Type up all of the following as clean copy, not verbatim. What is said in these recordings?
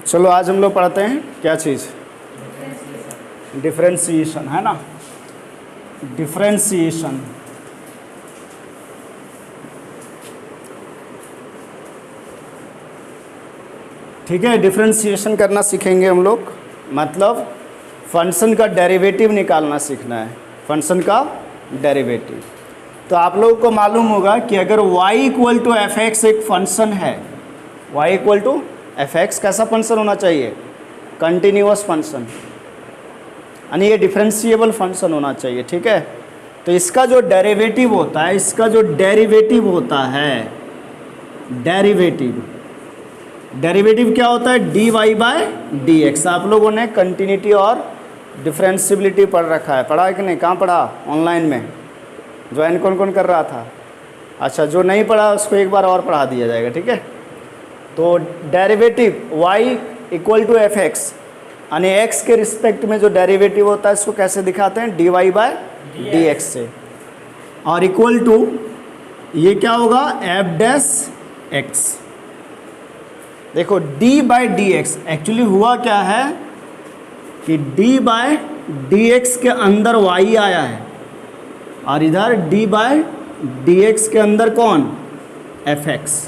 चलो आज हम लोग पढ़ते हैं क्या चीज़, डिफरेंशिएशन, है ना। डिफरेंशिएशन, ठीक है। डिफरेंशिएशन करना सीखेंगे हम लोग, मतलब फंक्शन का डेरिवेटिव निकालना सीखना है, फंक्शन का डेरिवेटिव। तो आप लोगों को मालूम होगा कि अगर y equal to F X एक फंक्शन है, y equal to F X कैसा फंक्शन होना चाहिए, कंटिन्यूअस फंक्शन, यानी ये डिफरेंशिएबल फंक्शन होना चाहिए, ठीक है। तो इसका जो डेरिवेटिव होता है, इसका जो डेरिवेटिव होता है, डेरिवेटिव क्या होता है, dy बाय डी एक्स। आप लोगों ने कंटिन्यूटी और डिफरेंशियबिलिटी पढ़ रखा है, पढ़ा है कि नहीं, कहाँ पढ़ा, ऑनलाइन में ज्वाइन कौन कौन कर रहा था। अच्छा, जो नहीं पढ़ा उसको एक बार और पढ़ा दिया जाएगा, ठीक है। तो derivative y equal to F X, यानी x के रिस्पेक्ट में जो डेरिवेटिव होता है इसको कैसे दिखाते हैं, dy बाय डी एक्स से, और इक्वल टू ये क्या होगा, एफ डैश एक्स। देखो d by D X actually हुआ क्या है कि d बाय डी एक्स के अंदर y आया है और इधर d बाय डी एक्स के अंदर कौन, एफ एक्स,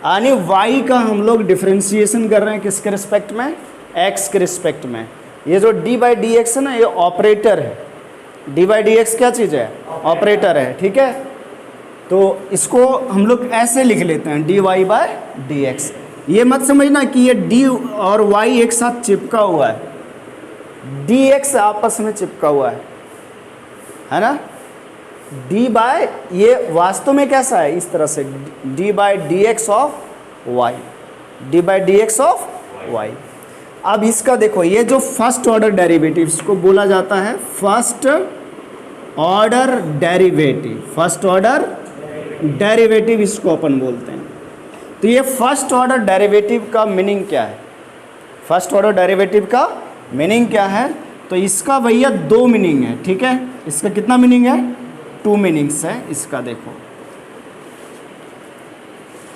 यानी y का हम लोग डिफरेंशिएशन कर रहे हैं किसके रिस्पेक्ट में, x के रिस्पेक्ट में। ये जो d बाई डी एक्स है ना, ये ऑपरेटर है, d बाई डी एक्स क्या चीज़ है, ऑपरेटर है, ठीक है। तो इसको हम लोग ऐसे लिख लेते हैं, dy बाय डी एक्स। ये मत समझना कि ये d और y एक साथ चिपका हुआ है, dx आपस में चिपका हुआ है ना। d बाय, ये वास्तव में कैसा है, इस तरह से d by D x of Y, d by D x of Y. अब इसका देखो, ये जो फर्स्ट ऑर्डर डेरिवेटिव इसको बोला जाता है first order derivative, first order derivative इसको अपन बोलते हैं। तो ये फर्स्ट ऑर्डर डेरिवेटिव का मीनिंग क्या है, फर्स्ट ऑर्डर डेरिवेटिव का मीनिंग क्या है, तो इसका भैया दो मीनिंग है, ठीक है। इसका कितना मीनिंग है, टू मीनिंग्स है इसका। देखो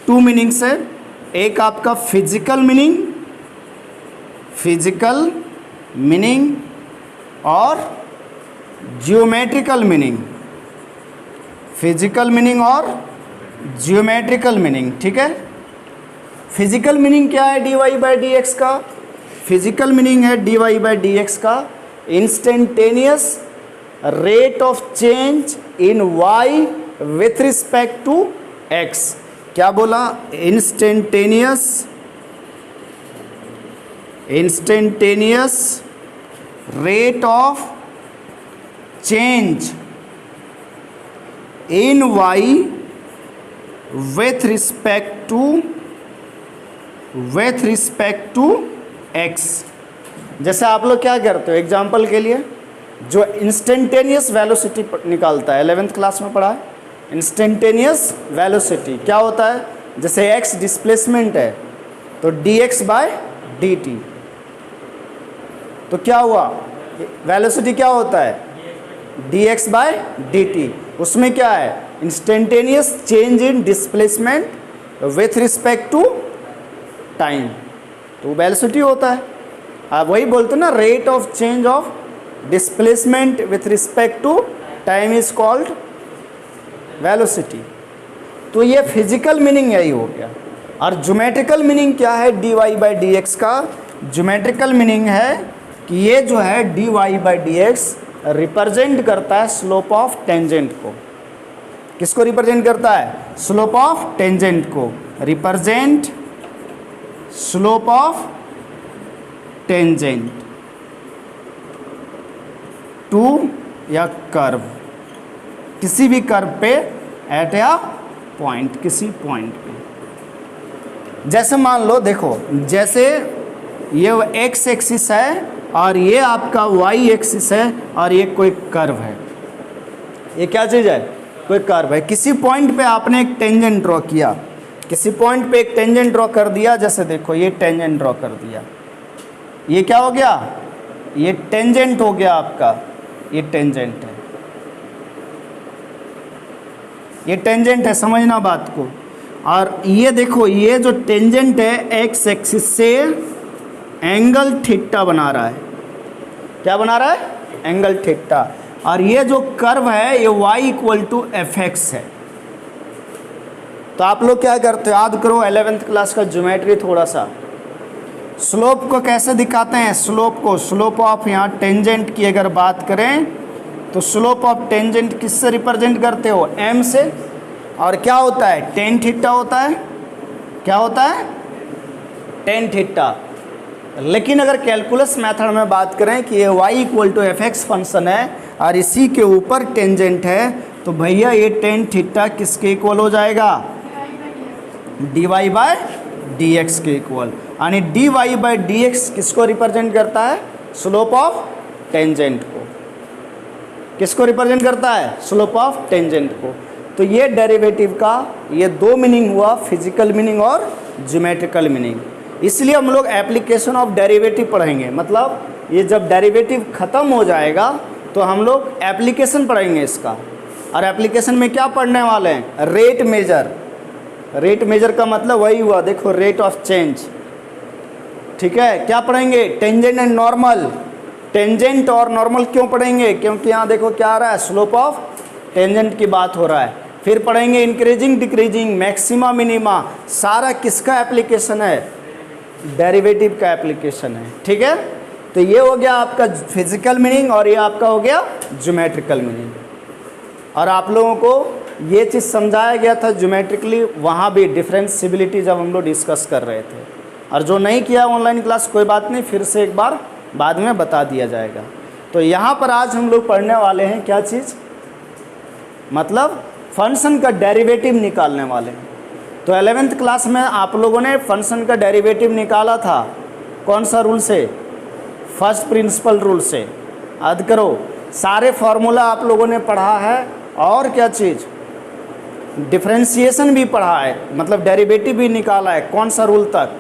टू मीनिंग्स है, एक आपका फिजिकल मीनिंग और जियोमेट्रिकल मीनिंग, फिजिकल मीनिंग और जियोमेट्रिकल मीनिंग, ठीक है। फिजिकल मीनिंग क्या है dy बाई डी एक्स का, फिजिकल मीनिंग है dy बाई डी एक्स का instantaneous rate of change in y with respect to x। क्या बोला, instantaneous rate of change in y with respect to x। जैसे आप लोग क्या करते हो, एग्जाम्पल के लिए जो इंस्टेंटेनियस वेलोसिटी निकालता है, 11th क्लास में पढ़ा है, इंस्टेंटेनियस वेलोसिटी क्या होता है, जैसे x डिस्प्लेसमेंट है तो dx बाय dt, तो क्या हुआ, वेलोसिटी क्या होता है, dx बाय dt। उसमें क्या है, instantaneous change in displacement with respect to time, तो वेलोसिटी होता है। आप वही बोलते ना, rate of change of displacement with respect to time is called velocity. तो ये फिजिकल मीनिंग यही हो गया। और ज्योमेट्रिकल मीनिंग क्या है dy बाई डी एक्स का, ज्योमेट्रिकल मीनिंग है कि ये जो है dy by D x represent करता है स्लोप ऑफ टेंजेंट को। किसको रिप्रेजेंट करता है, स्लोप ऑफ टेंजेंट को, represent slope of tangent to a curve, किसी भी कर्व पे एट या पॉइंट, किसी पॉइंट पे। जैसे मान लो, देखो जैसे ये x एक्सिस है और ये आपका y एक्सिस है और ये कोई कर्व है, ये क्या चीज़ है, कोई कर्व है। किसी पॉइंट पे आपने एक टेंजेंट ड्रॉ किया, किसी पॉइंट पे एक टेंजेंट ड्रॉ कर दिया, जैसे देखो ये टेंजेंट ड्रॉ कर दिया, ये क्या हो गया, ये टेंजेंट हो गया आपका, ये टेंजेंट है, ये टेंजेंट है, समझना बात को। और ये देखो ये जो टेंजेंट है एक्स एक्सिस से एंगल थीटा बना रहा है। क्या बना रहा है? Angle theta. और ये जो कर्व है ये y equal to F X है। तो आप लोग क्या करते हो, याद करो 11th क्लास का ज्योमेट्री थोड़ा सा। स्लोप को कैसे दिखाते हैं? स्लोप को, स्लोप ऑफ यहाँ टेंजेंट की अगर बात करें तो स्लोप ऑफ टेंजेंट किससे रिप्रेजेंट करते हो? m से। और क्या होता है? टेन थीटा होता है। क्या होता है? Tan theta. लेकिन अगर कैलकुलस मेथड में बात करें कि ये y equal to F X function है और इसी के ऊपर टेंजेंट है, तो भैया ये टेन थीटा किसके इक्वल हो जाएगा? dy बाय डी एक्स के इक्वल। यानी dy बाय डी एक्स किसको रिप्रेजेंट करता है? स्लोप ऑफ टेंजेंट को। किसको रिप्रेजेंट करता है? स्लोप ऑफ टेंजेंट को। तो ये डेरिवेटिव का ये दो मीनिंग हुआ, फिजिकल मीनिंग और ज्योमेट्रिकल मीनिंग। इसलिए हम लोग एप्लीकेशन ऑफ डेरिवेटिव पढ़ेंगे। मतलब ये जब डेरिवेटिव ख़त्म हो जाएगा तो हम लोग एप्लीकेशन पढ़ेंगे इसका। और एप्लीकेशन में क्या पढ़ने वाले हैं? Rate major. रेट मेजर का मतलब वही हुआ, देखो रेट ऑफ चेंज। ठीक है, क्या पढ़ेंगे? Tangent and normal. टेंजेंट और नॉर्मल क्यों पढ़ेंगे? क्योंकि यहाँ देखो क्या आ रहा है, स्लोप ऑफ टेंजेंट की बात हो रहा है। फिर पढ़ेंगे इंक्रीजिंग डिक्रीजिंग, मैक्सिमा मिनिमा। सारा किसका एप्लीकेशन है? डेरिवेटिव का एप्लीकेशन है। ठीक है, तो ये हो गया आपका फिजिकल मीनिंग और ये आपका हो गया ज्योमेट्रिकल मीनिंग। और आप लोगों को ये चीज़ समझाया गया था ज्योमेट्रिकली, वहाँ भी डिफरेंशिएबिलिटी जब हम लोग डिस्कस कर रहे थे। और जो नहीं किया ऑनलाइन क्लास, कोई बात नहीं, फिर से एक बार बाद में बता दिया जाएगा। तो यहाँ पर आज हम लोग पढ़ने वाले हैं क्या चीज़? मतलब फंक्शन का डेरिवेटिव निकालने वाले हैं। तो 11th क्लास में आप लोगों ने फंक्शन का डेरिवेटिव निकाला था कौन सा रूल से? फर्स्ट प्रिंसिपल रूल से। याद करो, सारे फार्मूला आप लोगों ने पढ़ा है। और क्या चीज़? डिफरेंशिएशन भी पढ़ा है, मतलब डेरिवेटिव भी निकाला है। कौन सा रूल तक?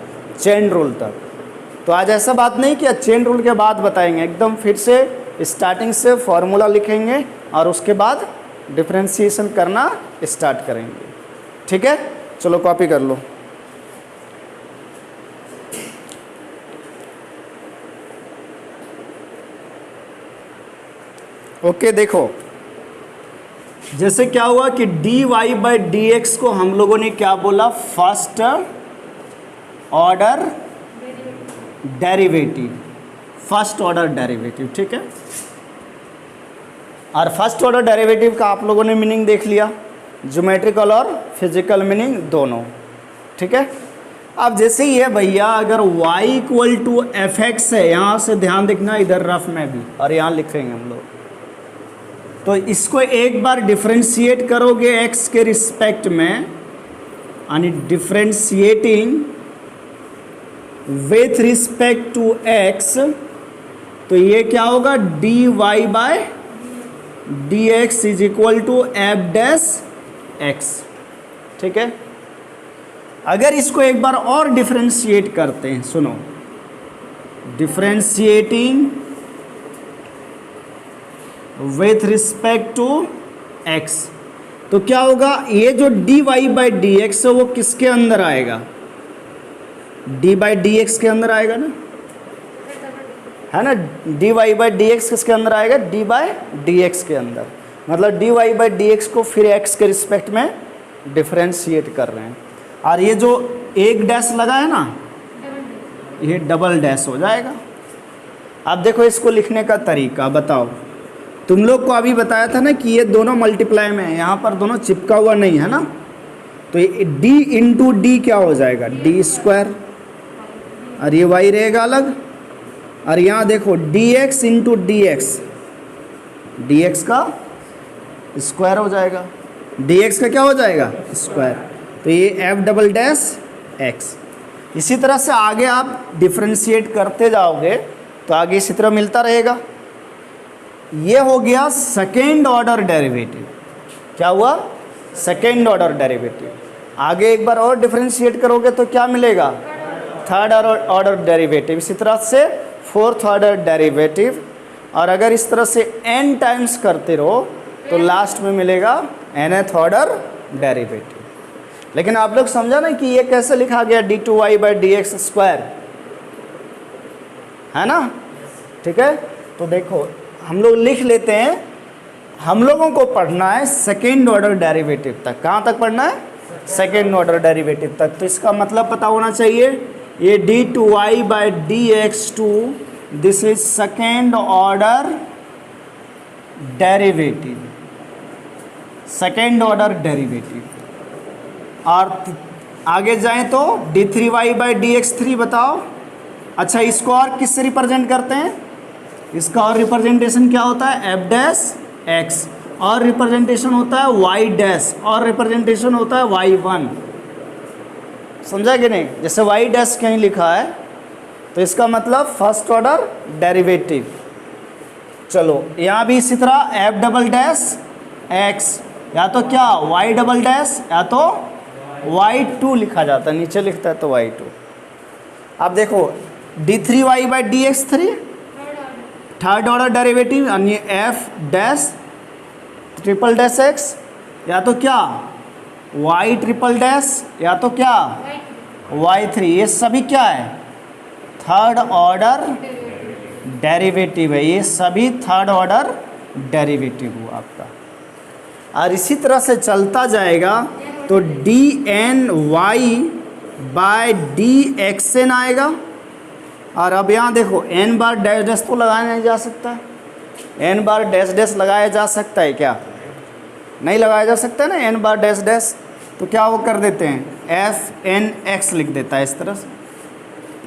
चेन रूल तक। तो आज ऐसा बात नहीं कि चेन रूल के बाद बताएंगे, एकदम फिर से स्टार्टिंग से फार्मूला लिखेंगे और उसके बाद डिफरेंशिएशन करना स्टार्ट करेंगे। ठीक है, चलो कॉपी कर लो। ओके, देखो जैसे क्या हुआ कि dy बाई डी एक्स को हम लोगों ने क्या बोला? First order derivative. First order derivative. ठीक है, और फर्स्ट ऑर्डर डेरिवेटिव का आप लोगों ने मीनिंग देख लिया, ज्योमेट्रिकल और फिजिकल मीनिंग दोनों। ठीक है, अब जैसे ये भैया अगर y equal to F X है, यहाँ से ध्यान देखना, इधर रफ में भी और यहाँ लिखेंगे हम लोग। तो इसको एक बार डिफरेंशिएट करोगे x के रिस्पेक्ट में, यानी differentiating with respect to x, तो ये क्या होगा? dy by D x is equal to f dash x. ठीक है, अगर इसको एक बार और डिफरेंशिएट करते हैं, सुनो, differentiating with respect to x, तो क्या होगा? ये जो dy बाई डी एक्स है वो किसके अंदर आएगा? d बाई डी एक्स के अंदर आएगा ना, है ना? dy बाई डी एक्स किसके अंदर आएगा? d बाई डी एक्स के अंदर। मतलब dy बाई डी एक्स को फिर x के रिस्पेक्ट में डिफरेंशिएट कर रहे हैं। और ये जो एक डैश लगा है ना, ये डबल डैश हो जाएगा। अब देखो इसको लिखने का तरीका बताओ। तुम लोग को अभी बताया था ना कि ये दोनों मल्टीप्लाई में है, यहाँ पर दोनों चिपका हुआ नहीं है ना, तो ये d इंटू डी क्या हो जाएगा? डी स्क्वायर, और ये y रहेगा अलग। और यहाँ देखो dx into D x, D X का स्क्वायर हो जाएगा, dx का क्या हो जाएगा? स्क्वायर। तो ये f डबल डैश x। इसी तरह से आगे आप डिफरेंशिएट करते जाओगे तो आगे इसी तरह मिलता रहेगा। ये हो गया सेकेंड ऑर्डर डेरिवेटिव। क्या हुआ? Second order derivative. आगे एक बार और डिफरेंशिएट करोगे तो क्या मिलेगा? Third order derivative. इसी तरह से फोर्थ ऑर्डर डेरिवेटिव। और अगर इस तरह से n टाइम्स करते रहो तो लास्ट में मिलेगा nth ऑर्डर डेरिवेटिव। लेकिन आप लोग समझा ना कि ये कैसे लिखा गया d2y/dx², है ना? ठीक है, तो देखो हम लोग लिख लेते हैं। हम लोगों को पढ़ना है सेकेंड ऑर्डर डेरिवेटिव तक। कहाँ तक पढ़ना है? सेकेंड ऑर्डर डेरिवेटिव तक। तो इसका मतलब पता होना चाहिए, ये d2y/dx2 this is second order derivative, second order derivative. और आगे जाएं तो d3y/dx3 बताओ। अच्छा, इसको और किससे रिप्रेजेंट करते हैं? इसका और रिप्रेजेंटेशन क्या होता है? f डैश x, और रिप्रेजेंटेशन होता है y डैश, और रिप्रेजेंटेशन होता है y1। समझा कि नहीं? जैसे y डैश कहीं लिखा है तो इसका मतलब फर्स्ट ऑर्डर डेरिवेटिव। चलो यहाँ भी इसी तरह f डबल डैश x, या तो क्या y डबल डैश या तो y2 लिखा जाता है, नीचे लिखता है तो y2। अब देखो d3y/dx3 थर्ड ऑर्डर डेरिवेटिव, यानी f dash triple dash x, या तो क्या y ट्रिपल डैश, या तो क्या y3। ये सभी क्या है? थर्ड ऑर्डर डेरिवेटिव है। ये सभी थर्ड ऑर्डर डेरिवेटिव हुआ आपका। और इसी तरह से चलता जाएगा तो dny/dxn आएगा। और अब यहाँ देखो n बार डैश डैश तो लगाया नहीं जा सकता है, n बार डैश डैश लगाया जा सकता है क्या? नहीं लगाया जा सकता है ना n बार डैश डैश। तो क्या वो कर देते हैं, fnx लिख देता है इस तरह से।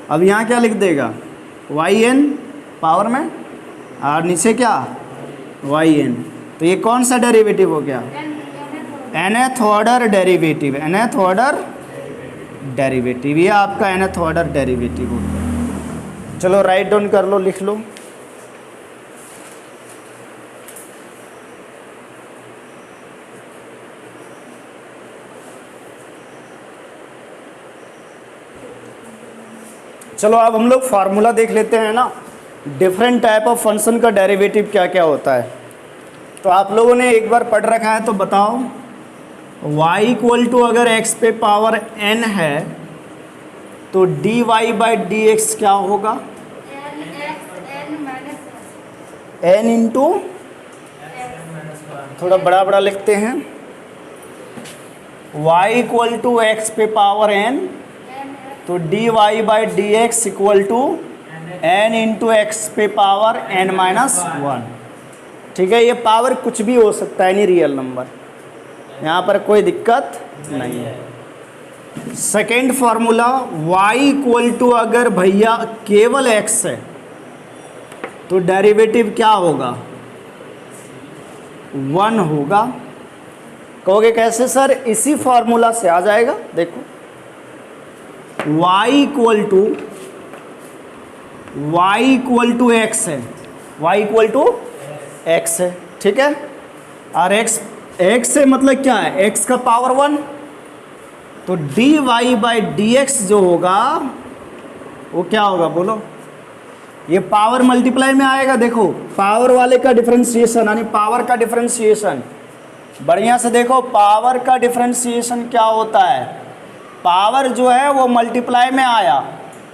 अब यहाँ क्या लिख देगा, yn पावर में, और नीचे क्या yn। तो ये कौन सा डेरिवेटिव हो गया? nth order derivative, nth order derivative, ये आपका nth ऑर्डर डेरिवेटिव हो गया। चलो राइट डाउन कर लो, लिख लो। चलो अब हम लोग फार्मूला देख लेते हैं ना, डिफरेंट टाइप ऑफ फंक्शन का डेरिवेटिव क्या क्या होता है। तो आप लोगों ने एक बार पढ़ रखा है तो बताओ, y अगर x पे पावर n है तो dy/dx क्या होगा? n इंटू, थोड़ा बड़ा बड़ा लिखते हैं, y x पे पावर n, तो dy/dx equal to n into x पे पावर n-1। ठीक है, ये पावर कुछ भी हो सकता है, नहीं रियल नंबर, यहाँ पर कोई दिक्कत नहीं है। सेकेंड फार्मूला, y अगर भैया केवल x है तो डेरिवेटिव क्या होगा? 1 होगा। कहोगे कैसे सर? इसी फार्मूला से आ जाएगा। देखो y इक्वल टू x है, y इक्वल टू x है, ठीक है। और x से मतलब क्या है? x का पावर 1, तो dy/dx जो होगा वो क्या होगा बोलो? ये पावर मल्टीप्लाई में आएगा। देखो पावर वाले का डिफरेंशिएशन, यानी पावर का डिफरेंशिएशन, बढ़िया से देखो पावर का डिफरेंशिएशन क्या होता है? पावर जो है वो मल्टीप्लाई में आया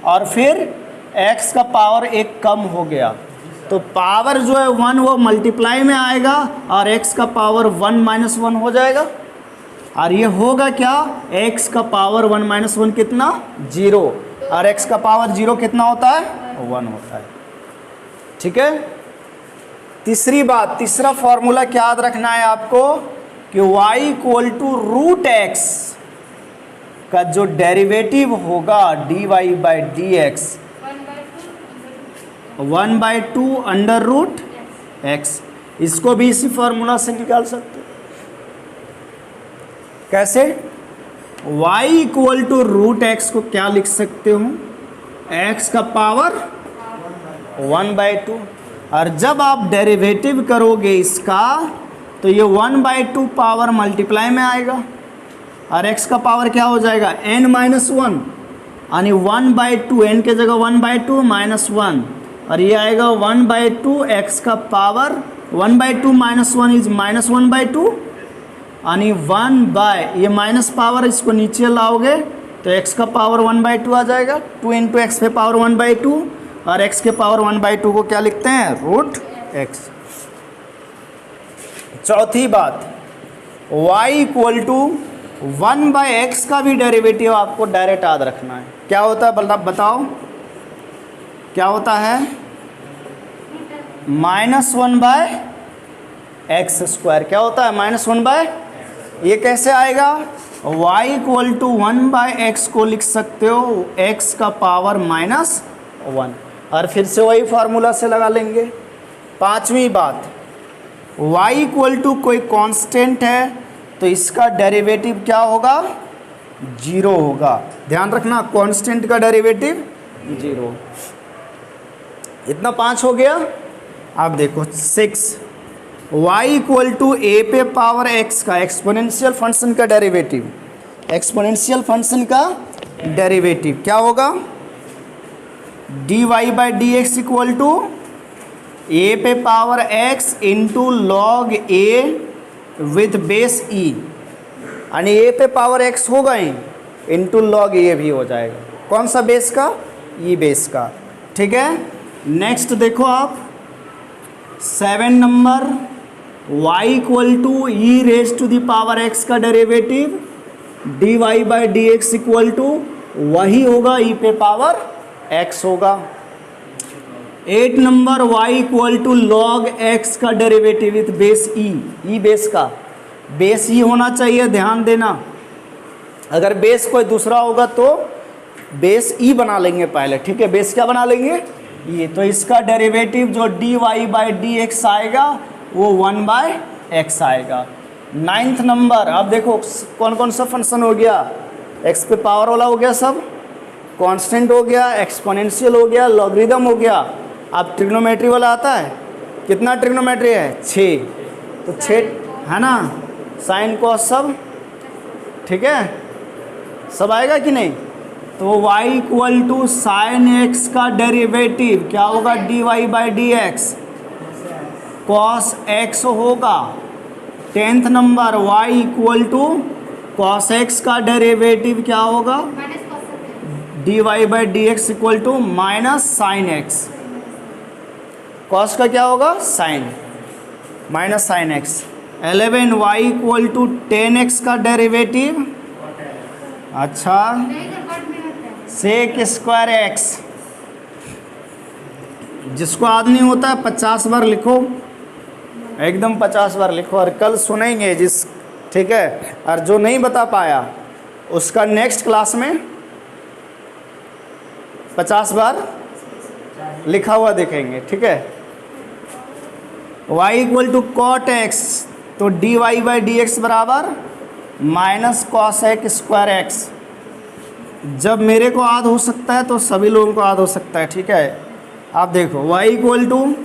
और फिर x का पावर 1 कम हो गया, तो पावर जो है 1 वो मल्टीप्लाई में आएगा और x का पावर 1 - 1 हो जाएगा। और ये होगा क्या? x का पावर 1 - 1 कितना? 0, और x का पावर 0 कितना होता है? 1 होता है। ठीक है। तीसरी बात, तीसरा फॉर्मूला क्या याद रखना है आपको कि y = √x का जो डेरिवेटिव होगा dy/dx 1/2 √x, इसको भी इसी फॉर्मूला से निकाल सकते हो। कैसे? y = √x को क्या लिख सकते हो? x का पावर 1/2, और जब आप डेरिवेटिव करोगे इसका तो ये 1/2 पावर मल्टीप्लाई में आएगा और x का पावर क्या हो जाएगा? n-1, यानी 1/2, n के जगह 1/2 -1, और ये आएगा 1/2 x का पावर 1/2 - 1 इज -1/2, यानी 1 बाय, ये माइनस पावर इसको नीचे लाओगे तो x का पावर 1/2 आ जाएगा। 2 इंटू एक्स पे पावर 1/2 और x के पावर 1/2 को क्या लिखते हैं, रूट x। चौथी बात, y इक्वल टू 1/x का भी डेरिवेटिव आपको डायरेक्ट याद रखना है। क्या होता है बताओ, क्या होता है, -1/x²। क्या होता है, -1/, ये कैसे आएगा, y इक्वल टू 1/x को लिख सकते हो x का पावर -1, और फिर से वही फार्मूला से लगा लेंगे। पांचवी बात, y इक्वल टू कोई कांस्टेंट है तो इसका डेरिवेटिव क्या होगा, 0 होगा। ध्यान रखना, कांस्टेंट का डेरिवेटिव 0। इतना 5 हो गया। अब देखो 6, y इक्वल टू a पे पावर x का एक्सपोनेंशियल फंक्शन का डेरिवेटिव, एक्सपोनेंशियल फंक्शन का डेरिवेटिव क्या होगा, dy/dx इक्वल टू a पे power x into log a with base e, यानी a पे पावर x होगा ही, इंटू लॉग a भी हो जाएगा। कौन सा बेस का, e बेस का। ठीक है, नेक्स्ट देखो आप 7 number, y equal to e raise to the power x का डेरिवेटिव dy/dx इक्वल टू वही होगा, e पे पावर x होगा। 8 number, y equal to log x का derivative with base e base का, बेस ही होना चाहिए, ध्यान देना। अगर बेस कोई दूसरा होगा तो बेस e बना लेंगे पहले, ठीक है, बेस क्या बना लेंगे, ये। तो इसका डेरिवेटिव जो dy/dx आएगा वो 1/x आएगा। 9th नंबर, अब देखो कौन कौन सा फंक्शन हो गया, x पे पावर वाला हो गया, सब कांस्टेंट हो गया, एक्सपोनेंशियल हो गया, लॉगरिदम हो गया। अब ट्रिग्नोमेट्री वाला आता है, कितना ट्रिग्नोमेट्री है, 6, तो 6 है ना, साइन कॉस सब, ठीक है, सब आएगा कि नहीं। तो y equal to sine x का डेरिवेटिव क्या होगा, dy/dx कॉस x होगा। 10th number, y equal to cos x का डेरिवेटिव क्या होगा, dy/dx equal to minus sine x, cos का क्या होगा, sine, minus sine x। 11, y equal to 10x का डेरिवेटिव, अच्छा, sec² x, जिसको याद नहीं होता है 50 बार लिखो, एकदम 50 बार लिखो, और कल सुनेंगे जिस, ठीक है, और जो नहीं बता पाया उसका नेक्स्ट क्लास में 50 बार लिखा हुआ देखेंगे, ठीक है। y equal to cot x, तो dy/dx बराबर माइनस cos² x। जब मेरे को याद हो सकता है तो सभी लोगों को याद हो सकता है, ठीक है। आप देखो y equal to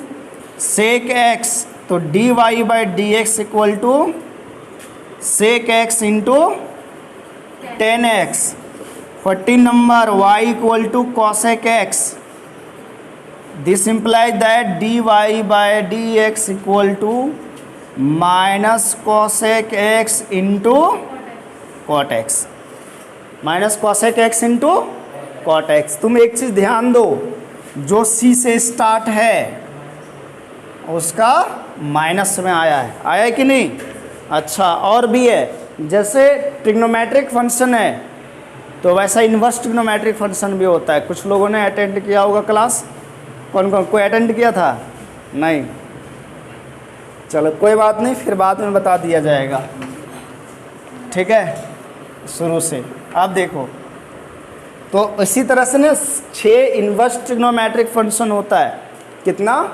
sec x, तो dy/dx equal to sec x into 10x। 14 number, y equal to cosec x, this implies that dy/dx equal to minus cosec x into cot x, minus cosec x into cot x। तुम एक चीज़ ध्यान दो, जो c से start है उसका minus में आया है कि नहीं। अच्छा, और भी है, जैसे ट्रिग्नोमेट्रिक फंक्शन है तो वैसा इन्वर्स ट्रिग्नोमेट्रिक फंक्शन भी होता है। कुछ लोगों ने अटेंड किया होगा क्लास, कौन कौन, कोई अटेंड किया था, नहीं, चलो कोई बात नहीं, फिर बाद में बता दिया जाएगा, ठीक है, शुरू से। आप देखो, तो इसी तरह से ना 6 इन्वर्स ट्रिग्नोमेट्रिक फंक्शन होता है, कितना,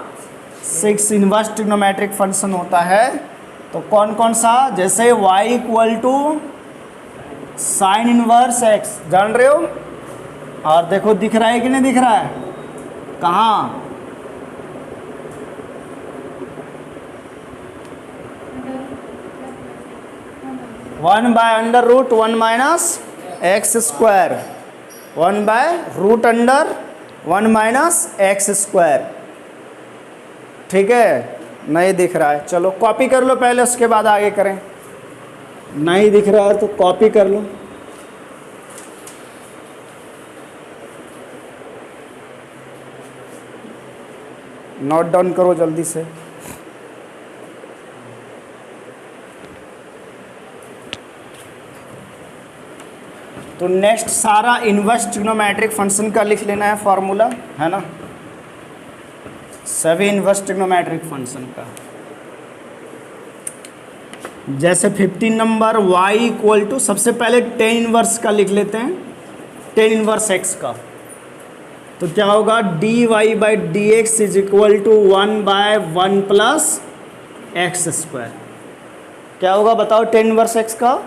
6 इन्वर्स ट्रिग्नोमेट्रिक फंक्शन होता है। तो कौन कौन सा, जैसे y equal to sine inverse x, जान रहे हो, और देखो दिख रहा है कि नहीं दिख रहा है, कहाँ, one by under root 1 minus x², 1 by root under 1 minus x², ठीक है, नहीं दिख रहा है, चलो कॉपी कर लो पहले, उसके बाद आगे करें। नहीं दिख रहा है तो कॉपी कर लो। नोट डाउन करो जल्दी से। तो नेक्स्ट सारा इनवर्स ट्रिग्नोमेट्रिक फंक्शन का लिख लेना है फॉर्मूला, है ना, सभी इनवर्स ट्रिग्नोमेट्रिक फंक्शन का। जैसे 15 नंबर y इक्वल टू, सबसे पहले टेन इनवर्स का लिख लेते हैं, टेन इनवर्स x का। तो क्या होगा, dy by D x is equal to 1/1 plus x square. क्या होगा बताओ टेन इनवर्स x का,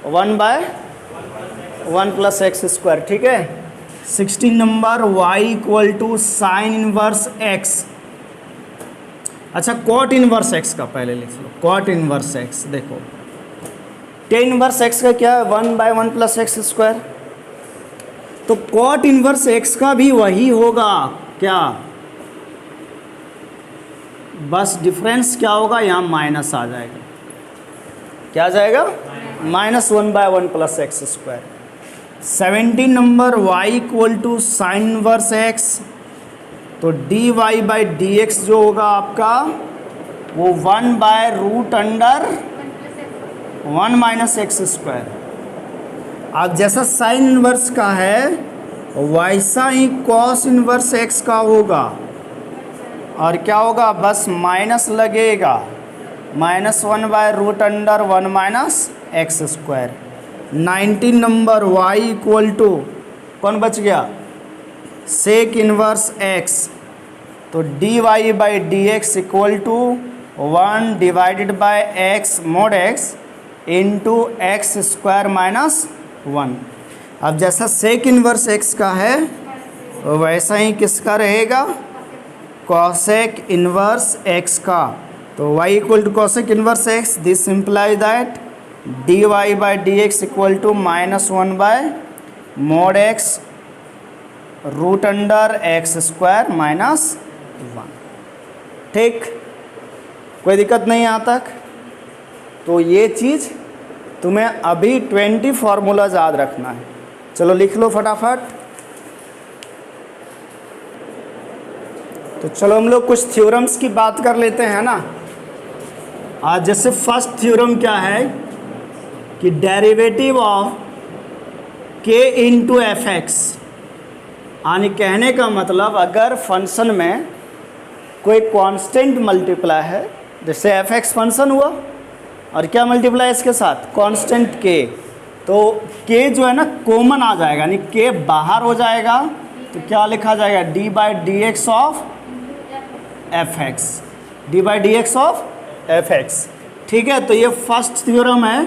1/1 प्लस एक्स स्क्वायर, ठीक है। 16 number y equal to sine inverse x। अच्छा कॉट इनवर्स x का पहले लिख लो, कॉट इनवर्स x। देखो टेन इनवर्स x का क्या है, 1/1 प्लस एक्स स्क्वायर। तो कॉट इनवर्स x का भी वही होगा क्या, बस डिफरेंस क्या होगा, यहाँ माइनस आ जाएगा। क्या आ जाएगा, -1/1 plus x square. 17 number y equal to sine inverse x। तो dy बाई डी एक्स जो होगा आपका वो 1/√1 माइनस एक्स स्क्वायर। अब जैसा साइन इनवर्स का है वैसा ही कॉस इनवर्स x का होगा, और क्या होगा, बस माइनस लगेगा, -1/√1 minus x square. 19 number y equal to कौन बच गया, सेक इनवर्स x। तो dy by D x equal to 1 divided by x mod x into x square minus 1। अब जैसा सेक इनवर्स x का है वैसा ही किसका रहेगा, कॉसेक इनवर्स x का। तो y equal to cosec inverse x, this implies that dy by D x equal to -1 by mod x √x square minus 1। ठीक, कोई दिक्कत नहीं यहाँ तक। तो ये चीज़ तुम्हें अभी 20 फार्मूलाज याद रखना है। चलो लिख लो फटाफट। तो चलो हम लोग कुछ थ्योरम्स की बात कर लेते हैं ना। आज जैसे फर्स्ट थ्योरम क्या है कि derivative of k into F X, यानी कहने का मतलब अगर फंक्शन में कोई कांस्टेंट मल्टीप्लाई है, जैसे एफ एक्स फंक्शन हुआ और क्या मल्टीप्लाई इसके साथ, कांस्टेंट k, तो k जो है ना कॉमन आ जाएगा, यानी k बाहर हो जाएगा। तो क्या लिखा जाएगा, D by D x of F x, D by D x of F x. ठीक है, तो ये फर्स्ट थ्योरम है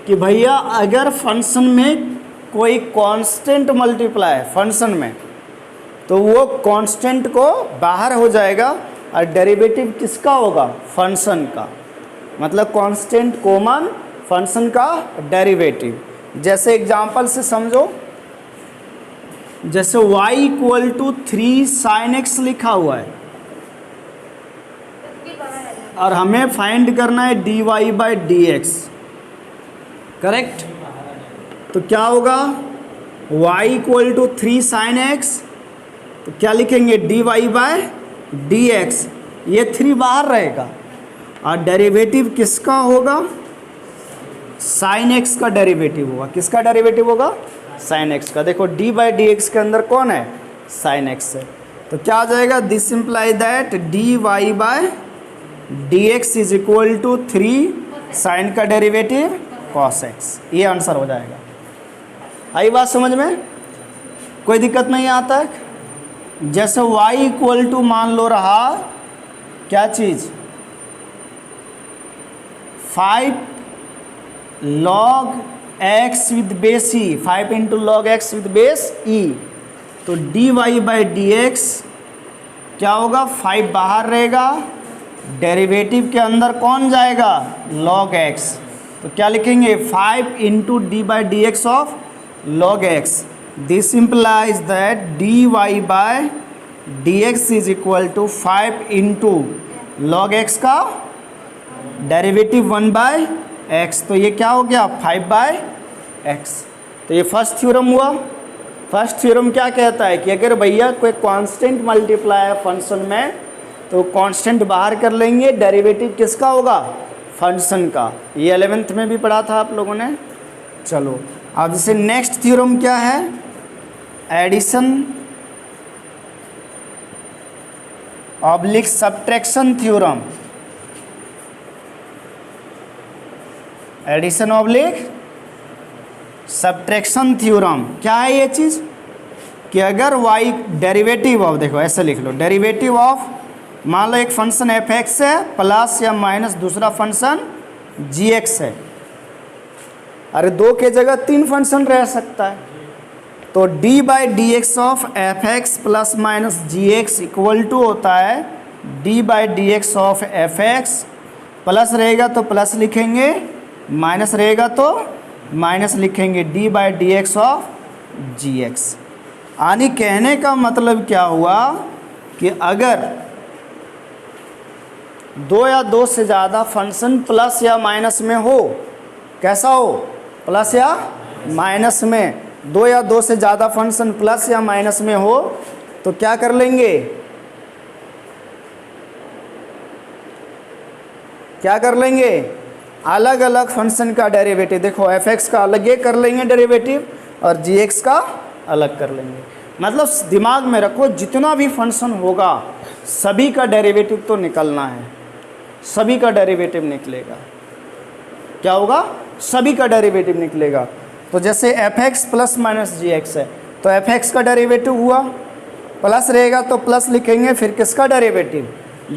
कि भैया अगर फंक्शन में कोई कांस्टेंट मल्टीप्लाई है फंक्शन में, तो वो कांस्टेंट को बाहर हो जाएगा और डेरिवेटिव किसका होगा, फंक्शन का। मतलब कांस्टेंट कॉमन, फंक्शन का डेरिवेटिव। जैसे एग्जांपल से समझो, जैसे y equal to 3 sine x लिखा हुआ है और हमें फाइंड करना है dy by D x, correct. तो क्या होगा, y equal to 3 sine x, तो क्या लिखेंगे, dy बाई डी एक्स। ये 3 बाहर रहेगा और डेरिवेटिव किसका होगा, साइन एक्स का डेरिवेटिव होगा। किसका डेरिवेटिव होगा, साइन एक्स का। देखो डी बाई डी एक्स के अंदर कौन है, साइन एक्स है। तो क्या आ जाएगा, this imply that d y by D x is equal to 3 sine का डेरिवेटिव कॉस एक्स। ये आंसर हो जाएगा। आई बात समझ में, कोई दिक्कत नहीं यहाँ तक। जैसे y इक्वल टू मान लो रहा क्या चीज़, 5 log x with base e, 5 into log x with base e। तो dy बाई डी एक्स क्या होगा, 5 बाहर रहेगा, डेरिवेटिव के अंदर कौन जाएगा, log x। तो क्या लिखेंगे, 5 into d by D x of log x। This implies that dy by D x is equal to 5 into log x का डेरिवेटिव 1 बाई एक्स, तो ये क्या हो गया 5/x। तो ये फर्स्ट थ्योरम हुआ। फर्स्ट थ्योरम क्या कहता है कि अगर भैया कोई कांस्टेंट मल्टीप्लाई है फंक्शन में तो कांस्टेंट बाहर कर लेंगे, डेरिवेटिव किसका होगा, फंक्शन का। ये 11th में भी पढ़ा था आप लोगों ने। चलो अब जैसे नेक्स्ट थ्योरम क्या है, addition oblique subtraction theorem. Addition oblique subtraction theorem क्या है ये चीज़ कि अगर y डेरिवेटिव ऑफ, देखो ऐसे लिख लो, डेरिवेटिव ऑफ मान लो एक फंक्शन f(x) है प्लस या माइनस दूसरा फंक्शन g(x) है। अरे दो के जगह तीन फंक्शन रह सकता है, तो d/dx of f(x) plus minus g(x) equal to होता है d/dx ऑफ f(x) प्लस रहेगा तो प्लस लिखेंगे, माइनस रहेगा तो माइनस लिखेंगे, d/dx ऑफ gx। यानी कहने का मतलब क्या हुआ कि अगर दो या दो से ज़्यादा फंक्शन प्लस या माइनस में हो, कैसा हो, प्लस या माइनस में, दो या दो से ज़्यादा फंक्शन प्लस या माइनस में हो तो क्या कर लेंगे, क्या कर लेंगे, अलग अलग फंक्शन का डेरिवेटिव, देखो f(x) का अलग ये कर लेंगे डेरिवेटिव और gx का अलग कर लेंगे। मतलब दिमाग में रखो जितना भी फंक्शन होगा सभी का डेरिवेटिव तो निकलना है, सभी का डेरिवेटिव निकलेगा। क्या होगा, सभी का डेरिवेटिव निकलेगा। तो जैसे f(x) प्लस माइनस gx है तो f(x) का डेरिवेटिव हुआ, प्लस रहेगा तो प्लस लिखेंगे, फिर किसका डेरिवेटिव,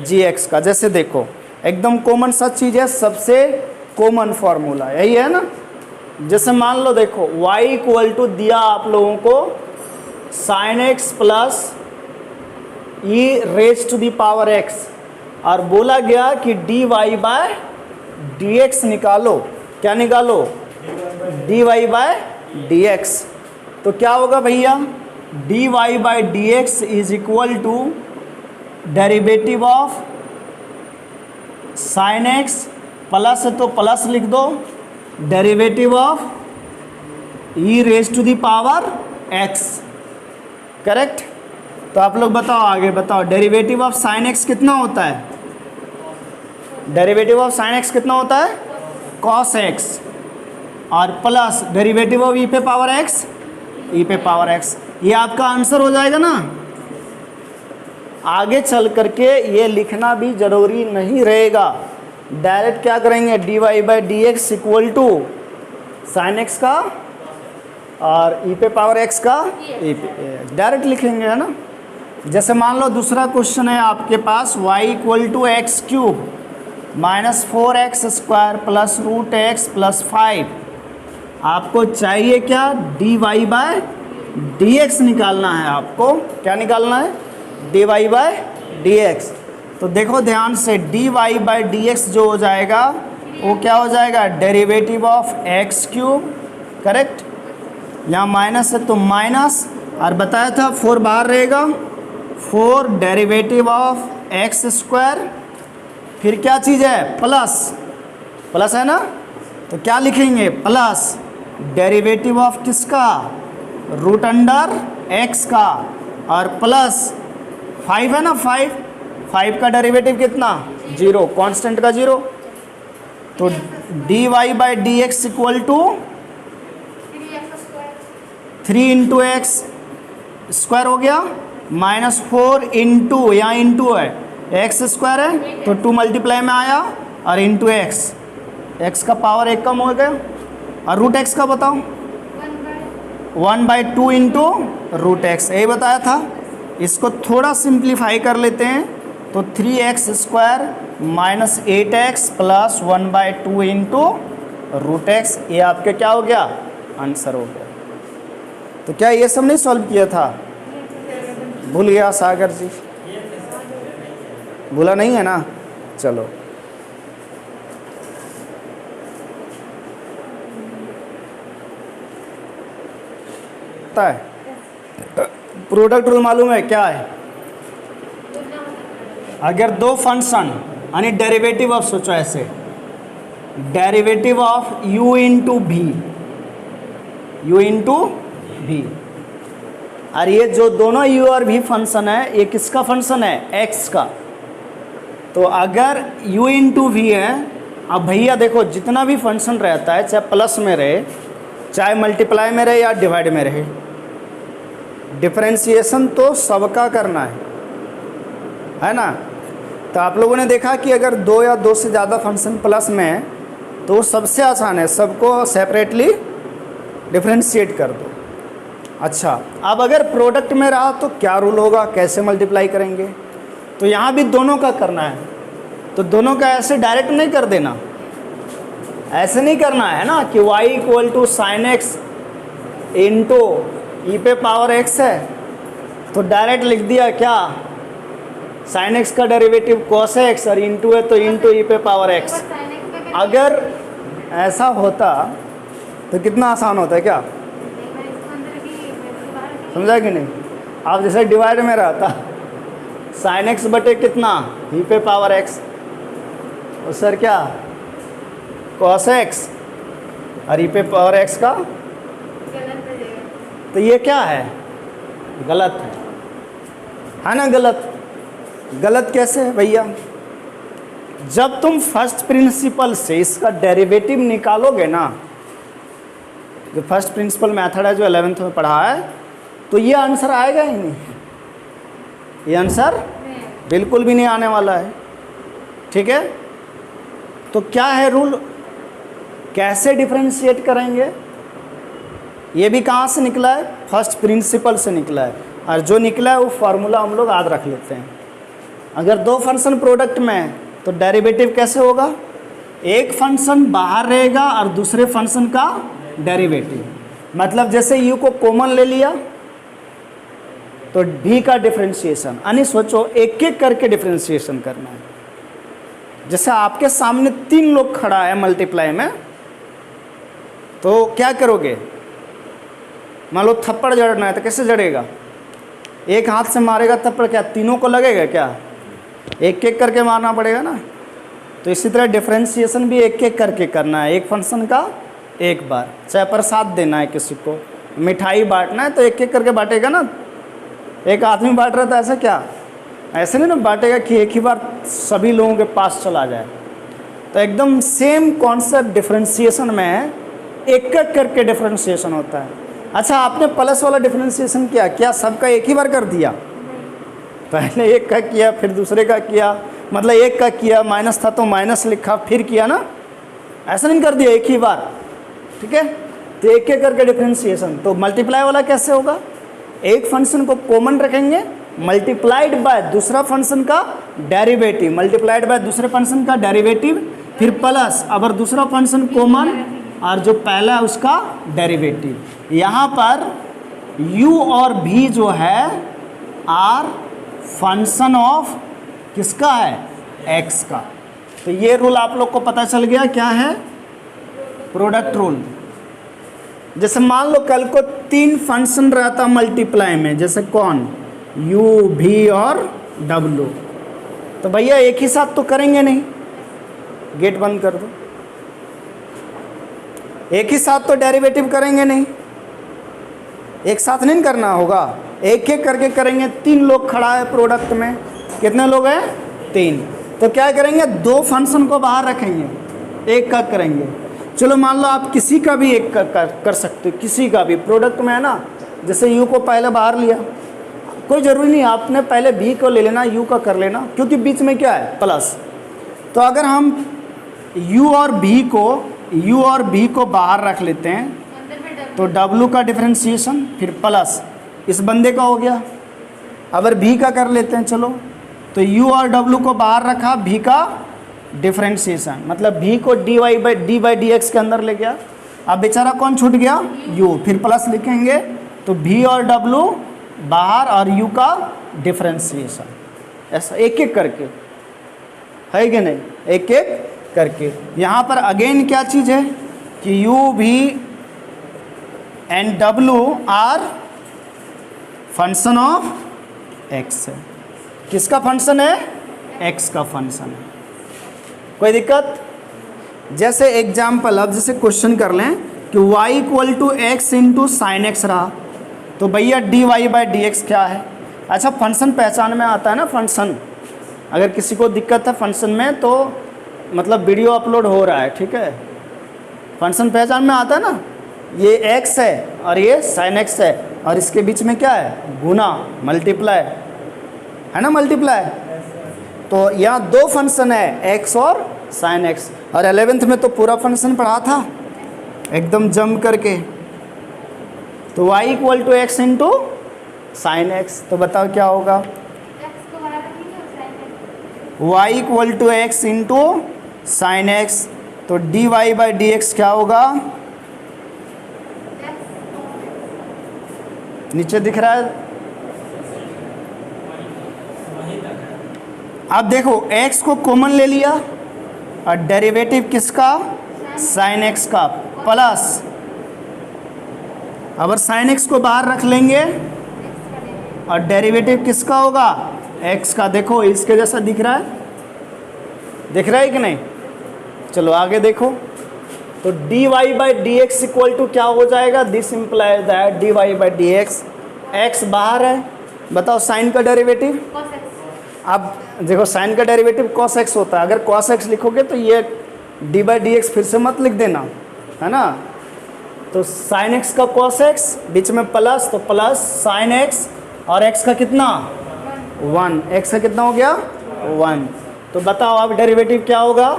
gx का। जैसे देखो एकदम कॉमन सा चीज़ है, सबसे कॉमन फार्मूला यही है ना। जैसे मान लो देखो y इक्वल टू दिया आप लोगों को sin x plus e raise to the power x और बोला गया कि dy/dx निकालो। क्या निकालो, dy/dx। तो क्या होगा भैया, dy/dx is equal to derivative of sin x plus है तो प्लस लिख दो, derivative of e raise to the power x, correct. तो आप लोग बताओ, आगे बताओ, डेरिवेटिव ऑफ sin x कितना होता है, डेरिवेटिव ऑफ sin x कितना होता है, cos x, और प्लस डेरिवेटिव ऑफ e पे पावर x, e पे पावर x। ये आपका आंसर हो जाएगा ना। आगे चल करके ये लिखना भी जरूरी नहीं रहेगा, डायरेक्ट क्या करेंगे, dy/dx equal to sin x का और e पे पावर x का e पे डायरेक्ट लिखेंगे, है ना। जैसे मान लो दूसरा क्वेश्चन है आपके पास, y equal to x cube minus 4x² plus √x plus 5। आपको चाहिए क्या, dy/dx निकालना है। आपको क्या निकालना है, dy/dx। तो देखो ध्यान से, dy/dx जो हो जाएगा वो क्या हो जाएगा, डेरिवेटिव ऑफ x³, करेक्ट। यहाँ माइनस है तो माइनस, और बताया था 4 बाहर रहेगा, 4 डेरिवेटिव ऑफ x², फिर क्या चीज़ है, प्लस, प्लस है ना, तो क्या लिखेंगे, प्लस डेरिवेटिव ऑफ किसका, √x का, और प्लस 5 है ना, 5 का डेरिवेटिव कितना, 0, कांस्टेंट का 0। तो dy/dx इक्वल टू 3 × x² हो गया, माइनस 4 इंटू, यहाँ इंटू है, x² है तो 2 मल्टीप्लाई में आया, और इंटू x का पावर 1 कम हो गया, और √x का बताओ, 1/2 इंटू √x, यही बताया था। इसको थोड़ा सिंप्लीफाई कर लेते हैं तो 3x² minus 8x plus 1/2 into √x, ये आपके क्या हो गया, आंसर हो गया। तो क्या ये सब नहीं सॉल्व किया था, भूल गया सागर जी, भूला नहीं है ना। चलो पता है, प्रोडक्ट रूल मालूम है क्या है, अगर दो फंक्शन यानी डेरिवेटिव ऑफ, सोचो ऐसे डेरिवेटिव ऑफ u इंटू भी, u इंटू भी। और ये जो दोनों u और v फंक्शन है, ये किसका फंक्शन है? x का। तो अगर u इंटू वी है, अब भैया देखो जितना भी फंक्शन रहता है, चाहे प्लस में रहे, चाहे मल्टीप्लाई में रहे या डिवाइड में रहे, डिफरेंशिएशन तो सबका करना है ना। तो आप लोगों ने देखा कि अगर दो या दो से ज़्यादा फंक्शन प्लस में है तो सबसे आसान है, सबको सेपरेटली डिफरेंशिएट कर दो। अच्छा, अब अगर प्रोडक्ट में रहा तो क्या रूल होगा, कैसे मल्टीप्लाई करेंगे? तो यहाँ भी दोनों का करना है, तो दोनों का ऐसे डायरेक्ट नहीं कर देना, ऐसे नहीं करना है ना कि y equal to sine x into e पे पावर x है तो डायरेक्ट लिख दिया क्या, साइन एक्स का डेरिवेटिव कॉस एक्स और इंटू है तो इंटू ई पे पावर x। अगर ऐसा होता तो कितना आसान होता है क्या, समझा कि नहीं? आप जैसे डिवाइड में रहता साइन एक्स बटे कितना, ई पे पावर x, और सर क्या कॉस एक्स और ई पे पावर x का, तो ये क्या है, गलत है ना? गलत कैसे है भैया? जब तुम फर्स्ट प्रिंसिपल से इसका डेरिवेटिव निकालोगे ना, जो फर्स्ट प्रिंसिपल मेथड है जो 11th में पढ़ा है, तो ये आंसर आएगा ही नहीं, ये आंसर बिल्कुल भी नहीं आने वाला है। ठीक है, तो क्या है रूल, कैसे डिफरेंशिएट करेंगे? ये भी कहाँ से निकला है, फर्स्ट प्रिंसिपल से निकला है, और जो निकला है वो फार्मूला हम लोग याद रख लेते हैं। अगर दो फंक्शन प्रोडक्ट में है तो डेरिवेटिव कैसे होगा, एक फंक्शन बाहर रहेगा और दूसरे फंक्शन का डेरिवेटिव, मतलब जैसे u को कॉमन ले लिया तो v का डिफरेंशिएशन, यानी सोचो एक एक करके डिफरेंशिएशन करना है। जैसे आपके सामने 3 लोग खड़ा है मल्टीप्लाई में, तो क्या करोगे, मान लो थप्पड़ जड़ना है तो कैसे जड़ेगा, एक हाथ से मारेगा थप्पड़, क्या तीनों को लगेगा क्या, एक एक करके मारना पड़ेगा ना। तो इसी तरह डिफरेंशिएशन भी एक एक करके करना है, एक फंक्शन का एक बार। चाहे प्रसाद देना है किसी को, मिठाई बांटना है तो एक एक करके बांटेगा ना, एक आदमी बांट रहा था, ऐसा क्या, ऐसे नहीं ना बांटेगा कि एक ही बार सभी लोगों के पास चला जाए। तो एकदम सेम कॉन्सेप्ट डिफरेंशिएशन में एक एक करके डिफरेंशिएशन होता है। अच्छा, आपने प्लस वाला डिफरेंशिएशन किया, क्या सबका एक ही बार कर दिया? पहले एक का किया, फिर दूसरे का किया, मतलब एक का किया, माइनस था तो माइनस लिखा, फिर किया ना, ऐसा नहीं कर दिया एक ही बार। ठीक है, तो एक एक करके डिफरेंशिएशन। तो मल्टीप्लाई वाला कैसे होगा, एक फंक्शन को कॉमन रखेंगे, मल्टीप्लाइड बाय दूसरा फंक्शन का डेरिवेटिव, मल्टीप्लाइड बाय दूसरे फंक्शन का डेरिवेटिव, फिर प्लस अगर दूसरा फंक्शन कॉमन और जो पहला है उसका डेरिवेटिव। यहाँ पर u और v जो है आर फंक्शन ऑफ किसका है, x का। तो ये रूल आप लोग को पता चल गया क्या है, प्रोडक्ट रूल। जैसे मान लो कल को 3 फंक्शन रहता मल्टीप्लाई में, जैसे कौन, u, v और w, तो भैया एक ही साथ तो करेंगे नहीं, गेट बंद कर दो, एक ही साथ तो डेरिवेटिव करेंगे नहीं, एक साथ नहीं करना होगा, एक एक करके करेंगे। 3 लोग खड़ा है प्रोडक्ट में, कितने लोग हैं, 3, तो क्या करेंगे, 2 फंक्शन को बाहर रखेंगे, एक का करेंगे। चलो मान लो आप किसी का भी एक कर सकते हो, किसी का भी प्रोडक्ट में है ना, जैसे u को पहले बाहर लिया, कोई ज़रूरी नहीं आपने पहले v को ले लेना, u का कर लेना, क्योंकि बीच में क्या है, प्लस। तो अगर हम u और v को बाहर रख लेते हैं तो w का डिफरेंशिएशन, फिर प्लस इस बंदे का हो गया। अगर v का कर लेते हैं, चलो तो u और w को बाहर रखा, v का डिफरेंशिएशन, मतलब v को dy बाई dx के अंदर ले गया। अब बेचारा कौन छूट गया, u, फिर प्लस लिखेंगे तो v और w बाहर और u का डिफरेंशिएशन, ऐसा एक एक करके, है कि नहीं, एक एक करके। यहाँ पर अगेन क्या चीज़ है कि u, v and w are function of x है। किसका फंक्शन है, x का फंक्शन है। कोई दिक्कत? जैसे एग्जाम्पल, अब जैसे क्वेश्चन कर लें कि y equal to x into sine x रहा, तो भैया d y by D x क्या है। अच्छा, फंक्शन पहचान में आता है ना, फंक्शन अगर किसी को दिक्कत है फंक्शन में तो मतलब वीडियो अपलोड हो रहा है, ठीक है, फंक्शन पहचान में आता है ना, ये x है और ये साइन x है और इसके बीच में क्या है, गुना, मल्टीप्लाई है ना, मल्टीप्लाई। तो यहाँ दो फंक्शन है x और साइन x, और 11th में तो पूरा फंक्शन पढ़ा था एकदम जम करके। तो y equal to x into sine x, तो बताओ क्या होगा, y equal to x into sine x, तो d y by D x क्या होगा, नीचे दिख रहा है। अब देखो x को कॉमन ले लिया और डेरिवेटिव किसका, साइन x का, प्लस अगर साइन x को बाहर रख लेंगे और डेरिवेटिव किसका होगा, x का। देखो इसके जैसा दिख रहा है कि नहीं। चलो आगे देखो, तो d y by D x equal to क्या हो जाएगा, this implies that d y by D x, x बाहर है, बताओ साइन का डेरिवेटिव। अब देखो साइन का डेरिवेटिव कॉस एक्स होता है, अगर कॉस एक्स लिखोगे तो ये डी बाई डी एक्स फिर से मत लिख देना, है ना। तो साइन एक्स का कॉस एक्स, बीच में प्लस, तो प्लस साइन एक्स और एक्स का कितना 1, एक्स का कितना हो गया 1। तो बताओ अब डेरिवेटिव क्या होगा,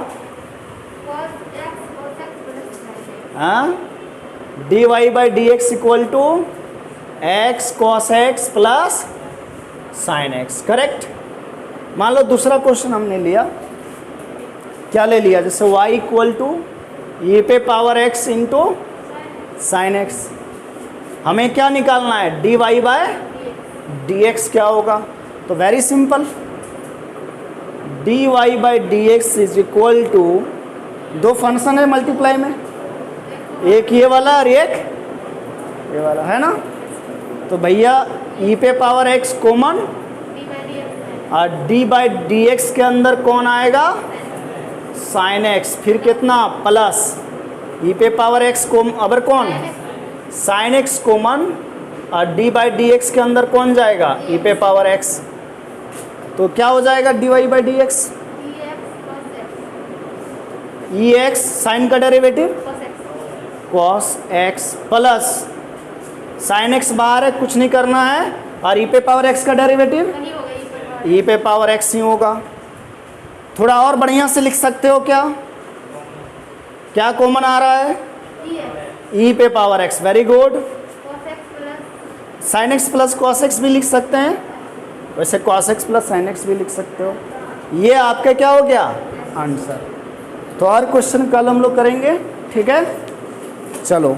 हाँ, d y by D x equal to x cos x plus sine x, correct. मान लो दूसरा क्वेश्चन हमने लिया, क्या ले लिया, जैसे y इक्वल टू ई पे power x into sine x, हमें क्या निकालना है, d y by D x क्या होगा। तो very simple, d y by D x is equal to, दो फंक्शन है मल्टीप्लाई में, एक ये वाला और एक ये वाला, है ना। तो भैया ई पे पावर x कॉमन और डी बाई डी एक्स के अंदर कौन आएगा, साइन एक्स, फिर कितना प्लस ई पे पावर x कॉमन, अबर कौन साइन एक्स कॉमन और डी बाई डी एक्स के अंदर कौन जाएगा, ई पे पावर x। तो क्या हो जाएगा d y by D x, e x sine का derivative cos x plus sine x बाहर है, कुछ नहीं करना है, और ई पे पावर एक्स का डेरिवेटिव ई पे पावर एक्स ही होगा। थोड़ा और बढ़िया से लिख सकते हो, क्या क्या कॉमन आ रहा है, ई पे power x, very good. Sine x plus cos x भी लिख सकते हैं, वैसे cos x plus sine x भी लिख सकते हो। ये आपका क्या हो गया आंसर। तो और क्वेश्चन कल हम लोग करेंगे, ठीक है, चलो।